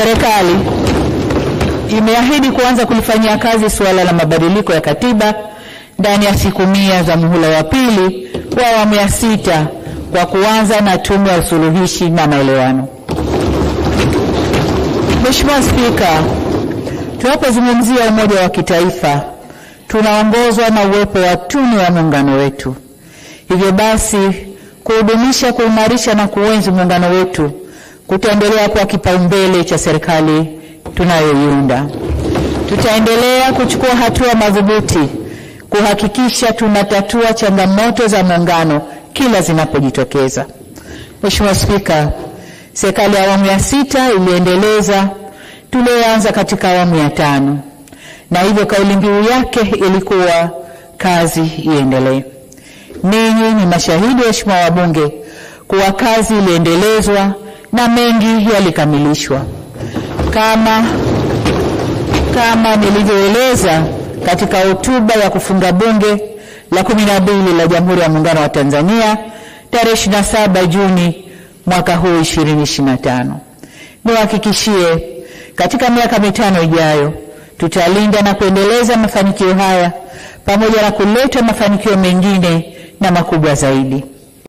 Serikali imeahidi kuanza kulifanyia kazi suala la mabadiliko ya katiba ndani ya siku 100 za muhula wa pili wa awamu ya 6 kwa kuanza na tume ya usuluhishi na maelewano. Mheshimiwa Spika, tunapozungumzia umoja wa kitaifa tunaongozwa na uwepo wa tunu ya muungano wetu. Hivyo basi kuhudumisha, kuimarisha na kuenzi muungano wetu kutaendelea kuwa kipaumbele cha serikali tunayoiunda. Tutaendelea kuchukua hatua madhubuti kuhakikisha tunatatua changamoto za muungano kila zinapojitokeza. Mheshimiwa Spika, serikali ya awamu ya 6 iliendeleza tulioanza katika awamu ya 5, na hivyo kauli mbiu yake ilikuwa kazi iendelee. Ninyi ni mashahidi, waheshimiwa wabunge, kuwa kazi iliendelezwa na mengi yalikamilishwa. Kama nilivyoeleza katika hotuba ya kufunga bunge la 12 la Jamhuri ya Muungano wa Tanzania tarehe 27 Juni mwaka huu 2025. Niwahakikishie katika miaka 5 ijayo tutalinda na kuendeleza mafanikio haya pamoja na kuleta mafanikio mengine na makubwa zaidi.